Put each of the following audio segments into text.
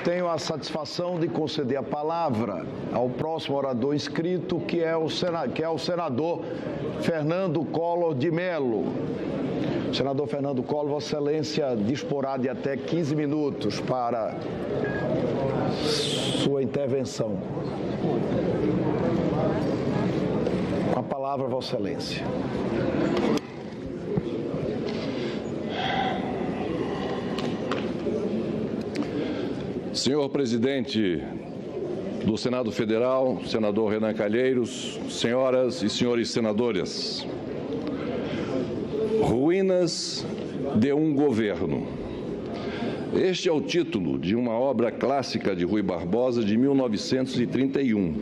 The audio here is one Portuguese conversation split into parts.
tenho a satisfação de conceder a palavra ao próximo orador inscrito, que é o senador Fernando Collor de Mello. Senador Fernando Collor, Vossa Excelência disporá de até 15 minutos para sua intervenção. Com a palavra, Vossa Excelência. Senhor presidente do Senado Federal, senador Renan Calheiros, senhoras e senhores senadores, ruínas de um governo. Este é o título de uma obra clássica de Rui Barbosa de 1931.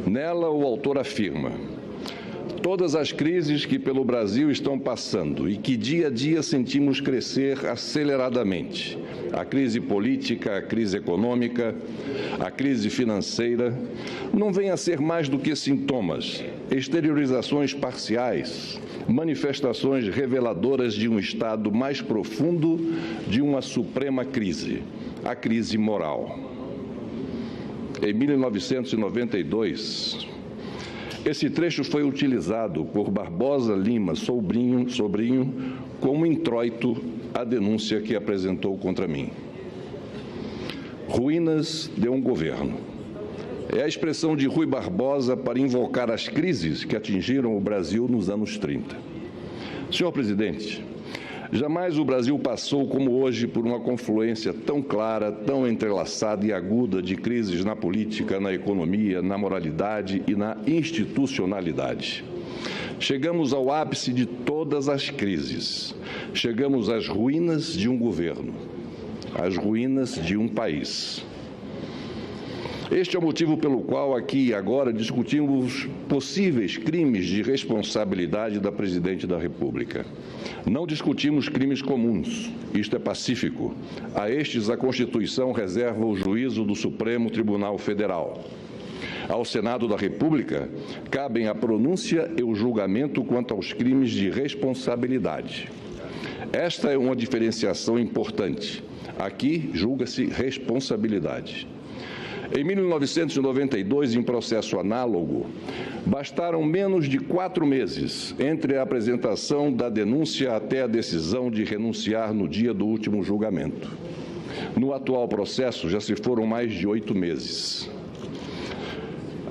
Nela, o autor afirma: todas as crises que pelo Brasil estão passando e que dia a dia sentimos crescer aceleradamente, a crise política, a crise econômica, a crise financeira, não vêm a ser mais do que sintomas, exteriorizações parciais, manifestações reveladoras de um estado mais profundo de uma suprema crise, a crise moral. Em 1992, esse trecho foi utilizado por Barbosa Lima, sobrinho, como introito à denúncia que apresentou contra mim. Ruínas de um governo. É a expressão de Rui Barbosa para invocar as crises que atingiram o Brasil nos anos 30. Senhor presidente, jamais o Brasil passou como hoje por uma confluência tão clara, tão entrelaçada e aguda de crises na política, na economia, na moralidade e na institucionalidade. Chegamos ao ápice de todas as crises. Chegamos às ruínas de um governo, às ruínas de um país. Este é o motivo pelo qual aqui e agora discutimos possíveis crimes de responsabilidade da Presidente da República. Não discutimos crimes comuns, isto é pacífico. A estes a Constituição reserva o juízo do Supremo Tribunal Federal. Ao Senado da República cabem a pronúncia e o julgamento quanto aos crimes de responsabilidade. Esta é uma diferenciação importante. Aqui julga-se responsabilidade. Em 1992, em processo análogo, bastaram menos de 4 meses entre a apresentação da denúncia até a decisão de renunciar no dia do último julgamento. No atual processo, já se foram mais de 8 meses.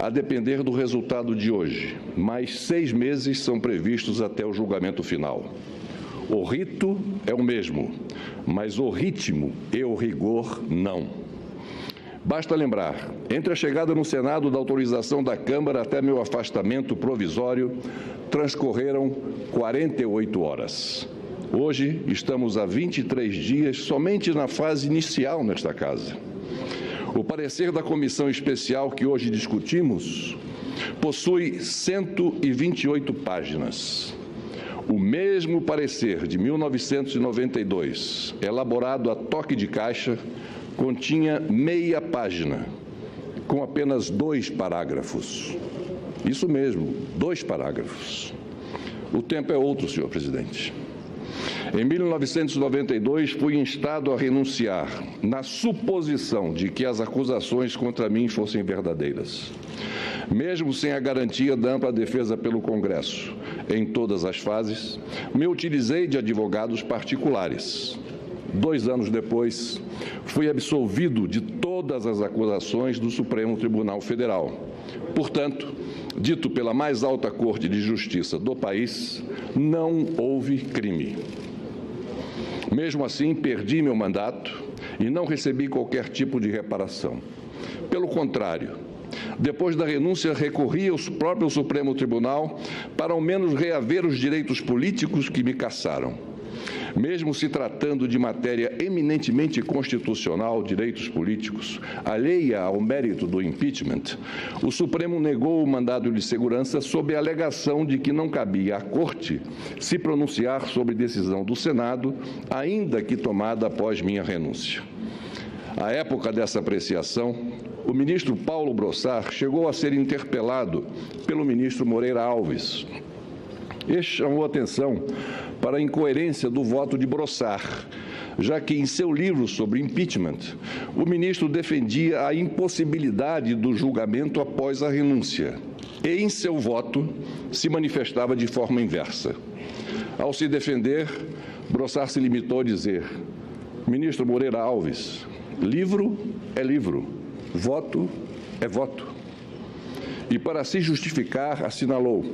A depender do resultado de hoje, mais 6 meses são previstos até o julgamento final. O rito é o mesmo, mas o ritmo e o rigor não. Basta lembrar, entre a chegada no Senado da autorização da Câmara até meu afastamento provisório, transcorreram 48 horas. Hoje, estamos há 23 dias somente na fase inicial nesta casa. O parecer da comissão especial que hoje discutimos possui 128 páginas. O mesmo parecer de 1992, elaborado a toque de caixa, continha meia página, com apenas 2 parágrafos. Isso mesmo, 2 parágrafos. O tempo é outro, senhor presidente. Em 1992, fui instado a renunciar, na suposição de que as acusações contra mim fossem verdadeiras. Mesmo sem a garantia da ampla defesa pelo Congresso, em todas as fases, me utilizei de advogados particulares. 2 anos depois, fui absolvido de todas as acusações do Supremo Tribunal Federal. Portanto, dito pela mais alta Corte de Justiça do país, não houve crime. Mesmo assim, perdi meu mandato e não recebi qualquer tipo de reparação. Pelo contrário, depois da renúncia, recorri ao próprio Supremo Tribunal para ao menos reaver os direitos políticos que me cassaram. Mesmo se tratando de matéria eminentemente constitucional, direitos políticos, alheia ao mérito do impeachment, o Supremo negou o mandado de segurança sob a alegação de que não cabia à Corte se pronunciar sobre decisão do Senado, ainda que tomada após minha renúncia. À época dessa apreciação, o ministro Paulo Brossard chegou a ser interpelado pelo ministro Moreira Alves. Este chamou atenção para a incoerência do voto de Brossard, já que em seu livro sobre impeachment, o ministro defendia a impossibilidade do julgamento após a renúncia e, em seu voto, se manifestava de forma inversa. Ao se defender, Brossard se limitou a dizer: ministro Moreira Alves, livro é livro, voto é voto. E, para se justificar, assinalou,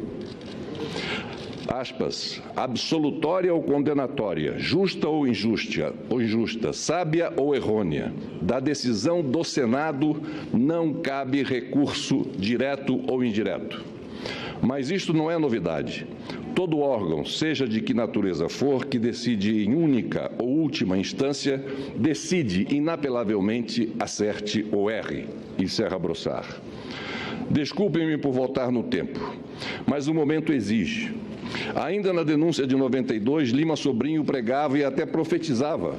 aspas, absolutória ou condenatória, justa ou injusta, sábia ou errônea, da decisão do Senado não cabe recurso direto ou indireto. Mas isto não é novidade. Todo órgão, seja de que natureza for, que decide em única ou última instância, decide inapelavelmente, acerte ou erre, encerra Brossard. Desculpem-me por voltar no tempo, mas o momento exige. Ainda na denúncia de 92, Lima Sobrinho pregava e até profetizava.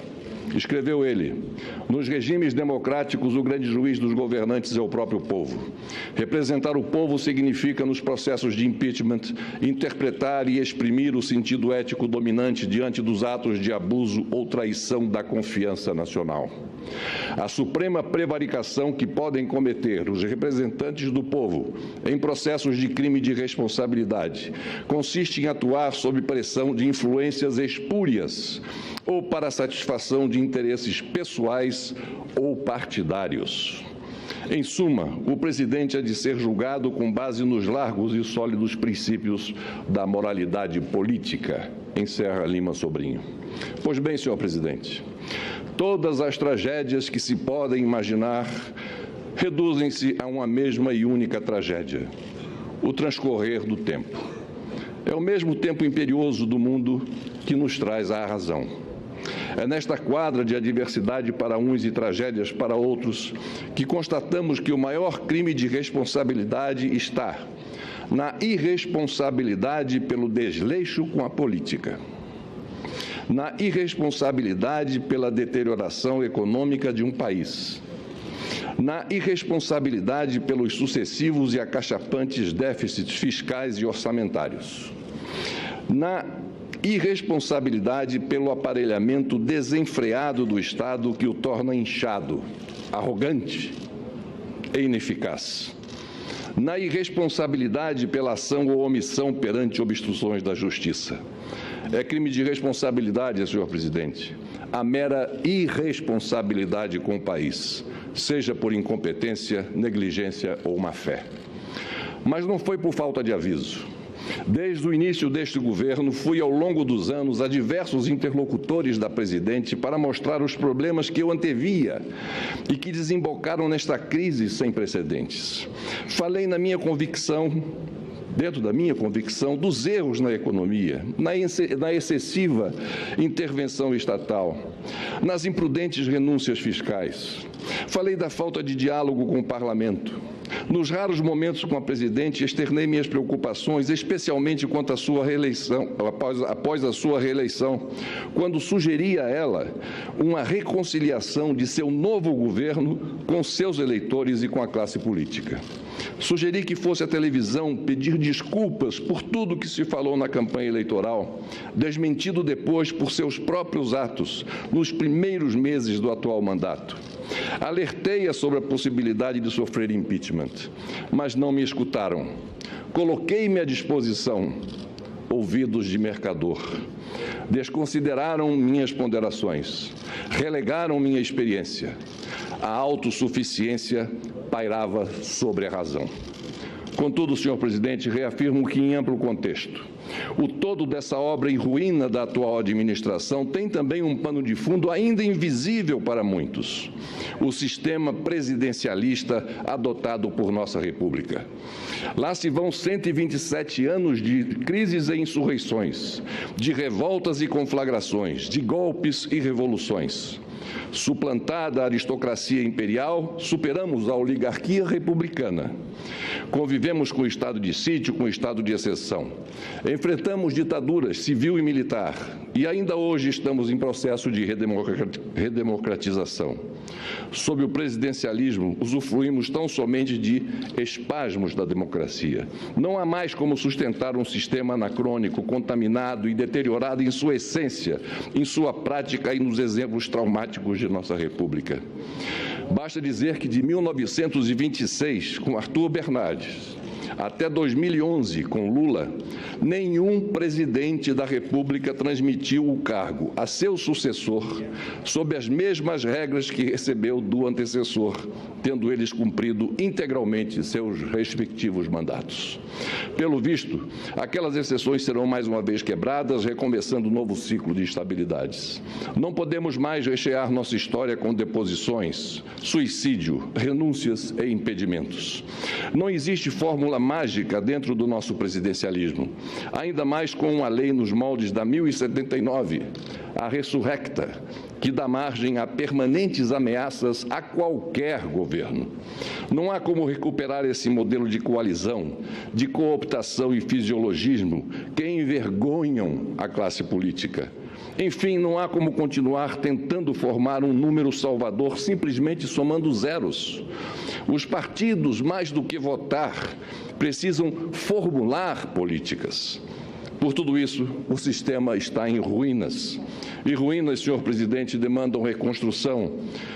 Escreveu ele: nos regimes democráticos, o grande juiz dos governantes é o próprio povo. Representar o povo significa, nos processos de impeachment, interpretar e exprimir o sentido ético dominante diante dos atos de abuso ou traição da confiança nacional. A suprema prevaricação que podem cometer os representantes do povo em processos de crime de responsabilidade consiste em atuar sob pressão de influências espúrias ou para a satisfação de interesses pessoais ou partidários. Em suma, o presidente é de ser julgado com base nos largos e sólidos princípios da moralidade política, encerra Lima Sobrinho. Pois bem, senhor presidente, todas as tragédias que se podem imaginar reduzem-se a uma mesma e única tragédia: o transcorrer do tempo. É o mesmo tempo imperioso do mundo que nos traz à razão. É nesta quadra de adversidade para uns e tragédias para outros que constatamos que o maior crime de responsabilidade está na irresponsabilidade pelo desleixo com a política, na irresponsabilidade pela deterioração econômica de um país, na irresponsabilidade pelos sucessivos e acachapantes déficits fiscais e orçamentários, na irresponsabilidade pelo aparelhamento desenfreado do Estado que o torna inchado, arrogante e ineficaz, na irresponsabilidade pela ação ou omissão perante obstruções da Justiça. É crime de responsabilidade, senhor presidente, a mera irresponsabilidade com o país, seja por incompetência, negligência ou má-fé. Mas não foi por falta de aviso. Desde o início deste governo, fui ao longo dos anos a diversos interlocutores da presidente para mostrar os problemas que eu antevia e que desembocaram nesta crise sem precedentes. Falei dentro da minha convicção, dos erros na economia, na excessiva intervenção estatal, nas imprudentes renúncias fiscais. Falei da falta de diálogo com o parlamento. Nos raros momentos com a presidente, externei minhas preocupações, especialmente quanto à sua reeleição, após a sua reeleição, quando sugeri a ela uma reconciliação de seu novo governo com seus eleitores e com a classe política. Sugeri que fosse à televisão pedir desculpas por tudo que se falou na campanha eleitoral, desmentido depois por seus próprios atos nos primeiros meses do atual mandato. Alertei-a sobre a possibilidade de sofrer impeachment, mas não me escutaram. Coloquei-me à disposição, ouvidos de mercador. Desconsideraram minhas ponderações, relegaram minha experiência. A autossuficiência pairava sobre a razão. Contudo, senhor presidente, reafirmo que, em amplo contexto, o todo dessa obra em ruína da atual administração tem também um pano de fundo ainda invisível para muitos: o sistema presidencialista adotado por nossa República. Lá se vão 127 anos de crises e insurreições, de revoltas e conflagrações, de golpes e revoluções. Suplantada a aristocracia imperial, superamos a oligarquia republicana. Convivemos com o estado de sítio, com o estado de exceção. Enfrentamos ditaduras civil e militar e ainda hoje estamos em processo de redemocratização. Sob o presidencialismo, usufruímos tão somente de espasmos da democracia. Não há mais como sustentar um sistema anacrônico, contaminado e deteriorado em sua essência, em sua prática e nos exemplos traumáticos de nossa República. Basta dizer que de 1926, com Arthur Bernardes, até 2011, com Lula, nenhum presidente da República transmitiu o cargo a seu sucessor sob as mesmas regras que recebeu do antecessor, tendo eles cumprido integralmente seus respectivos mandatos. Pelo visto, aquelas exceções serão mais uma vez quebradas, recomeçando um novo ciclo de instabilidades. Não podemos mais rechear nossa história com deposições, suicídio, renúncias e impedimentos. Não existe fórmula mágica dentro do nosso presidencialismo, ainda mais com uma lei nos moldes da 1079, a ressurrecta, que dá margem a permanentes ameaças a qualquer governo. Não há como recuperar esse modelo de coalizão, de cooptação e fisiologismo que envergonham a classe política. Enfim, não há como continuar tentando formar um número salvador simplesmente somando zeros. Os partidos, mais do que votar, precisam formular políticas. Por tudo isso, o sistema está em ruínas. E ruínas, senhor presidente, demandam reconstrução.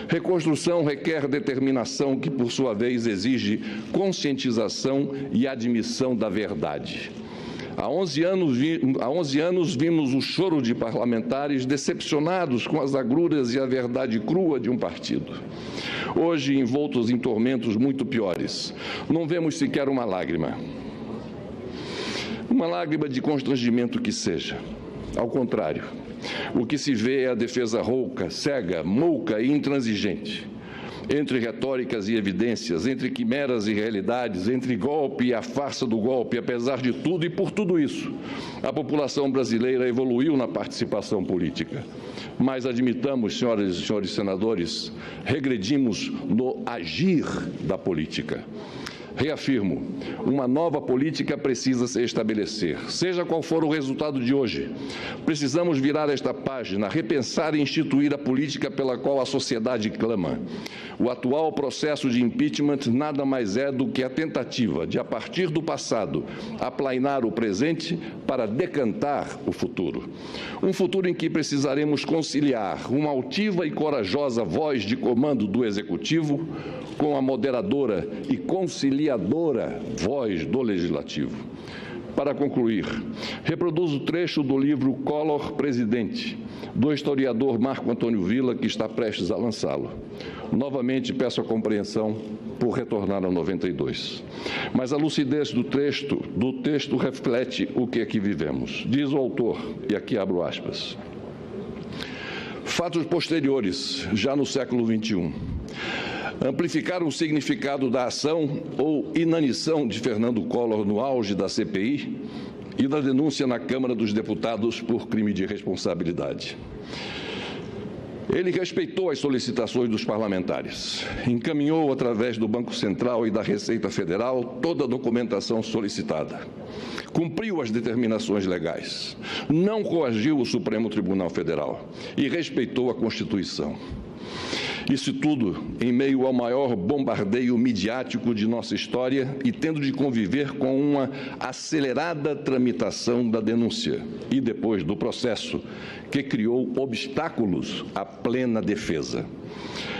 Reconstrução requer determinação, que, por sua vez, exige conscientização e admissão da verdade. Há 11 anos vimos o choro de parlamentares decepcionados com as agruras e a verdade crua de um partido. Hoje, envoltos em tormentos muito piores, não vemos sequer uma lágrima de constrangimento que seja. Ao contrário, o que se vê é a defesa rouca, cega, mouca e intransigente. Entre retóricas e evidências, entre quimeras e realidades, entre golpe e a farsa do golpe, apesar de tudo e por tudo isso, a população brasileira evoluiu na participação política. Mas admitamos, senhoras e senhores senadores, regredimos no agir da política. Reafirmo, uma nova política precisa se estabelecer. Seja qual for o resultado de hoje, precisamos virar esta página, repensar e instituir a política pela qual a sociedade clama. O atual processo de impeachment nada mais é do que a tentativa de, a partir do passado, aplainar o presente para decantar o futuro. Um futuro em que precisaremos conciliar uma altiva e corajosa voz de comando do Executivo com a moderadora e conciliadora voz do Legislativo. Para concluir, reproduzo o trecho do livro Collor Presidente, do historiador Marco Antônio Villa, que está prestes a lançá-lo. Novamente peço a compreensão por retornar ao 92. Mas a lucidez do texto reflete o que aqui vivemos. Diz o autor, e aqui abro aspas: fatos posteriores, já no século XXI, amplificaram o significado da ação ou inanição de Fernando Collor no auge da CPI e da denúncia na Câmara dos Deputados por crime de responsabilidade. Ele respeitou as solicitações dos parlamentares, encaminhou através do Banco Central e da Receita Federal toda a documentação solicitada, cumpriu as determinações legais, não coagiu o Supremo Tribunal Federal e respeitou a Constituição. Isso tudo em meio ao maior bombardeio midiático de nossa história e tendo de conviver com uma acelerada tramitação da denúncia e depois do processo, que criou obstáculos à plena defesa.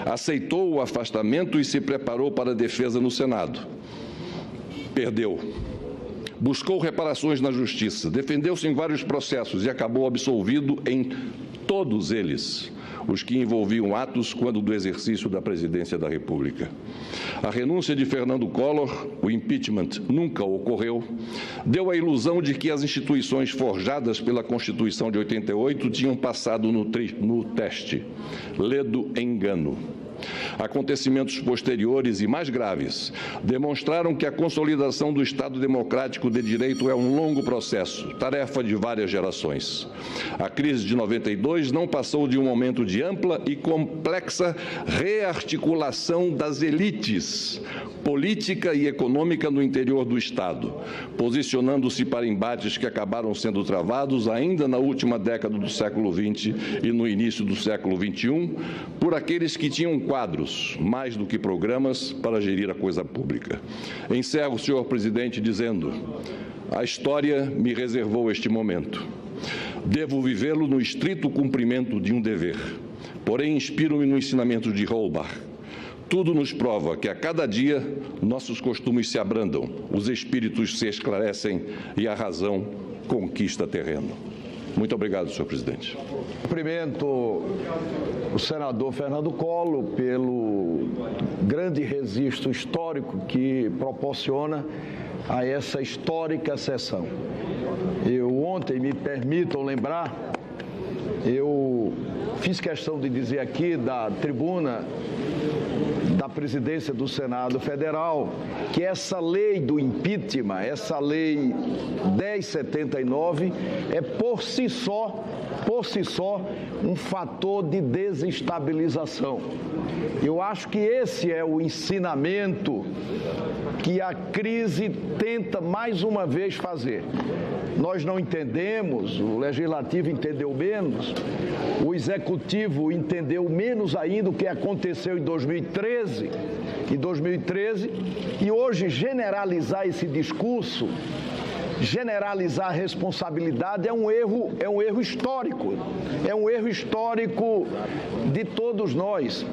Aceitou o afastamento e se preparou para a defesa no Senado. Perdeu. Buscou reparações na Justiça, defendeu-se em vários processos e acabou absolvido em todos eles, os que envolviam atos quando do exercício da presidência da República. A renúncia de Fernando Collor, o impeachment nunca ocorreu, deu a ilusão de que as instituições forjadas pela Constituição de 88 tinham passado no teste. Ledo engano. Acontecimentos posteriores e mais graves demonstraram que a consolidação do Estado democrático de direito é um longo processo, tarefa de várias gerações. A crise de 92 não passou de um momento de ampla e complexa rearticulação das elites política e econômica no interior do Estado, posicionando-se para embates que acabaram sendo travados ainda na última década do século XX e no início do século XXI, por aqueles que tinham quadros, mais do que programas, para gerir a coisa pública. Encerro, senhor presidente, dizendo: a história me reservou este momento. Devo vivê-lo no estrito cumprimento de um dever. Porém, inspiro-me no ensinamento de Holbach. Tudo nos prova que a cada dia nossos costumes se abrandam, os espíritos se esclarecem e a razão conquista terreno. Muito obrigado, senhor presidente. Cumprimento o senador Fernando Collor pelo grande registro histórico que proporciona a essa histórica sessão. Ontem, me permitam lembrar, eu fiz questão de dizer aqui da tribuna da presidência do Senado Federal que essa lei do impeachment, essa lei 1079, é por si só um fator de desestabilização. Eu acho que esse é o ensinamento que a crise tenta mais uma vez fazer. Nós não entendemos, o Legislativo entendeu menos, o Executivo entendeu menos ainda o que aconteceu em 2013, e hoje generalizar esse discurso, generalizar a responsabilidade é um erro histórico, de todos nós.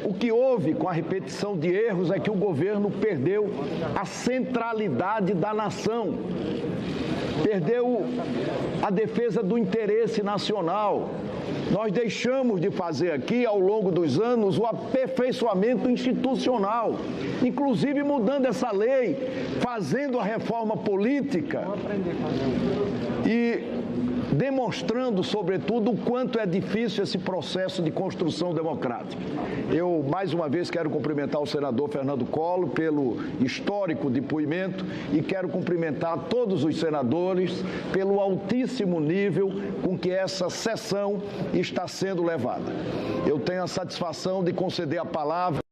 O que houve com a repetição de erros é que o governo perdeu a centralidade da nação, perdeu a defesa do interesse nacional. Nós deixamos de fazer aqui, ao longo dos anos, o aperfeiçoamento institucional, inclusive mudando essa lei, fazendo a reforma política e demonstrando, sobretudo, o quanto é difícil esse processo de construção democrática. Eu, mais uma vez, quero cumprimentar o senador Fernando Collor pelo histórico depoimento e quero cumprimentar todos os senadores pelo altíssimo nível com que essa sessão está sendo levada. Eu tenho a satisfação de conceder a palavra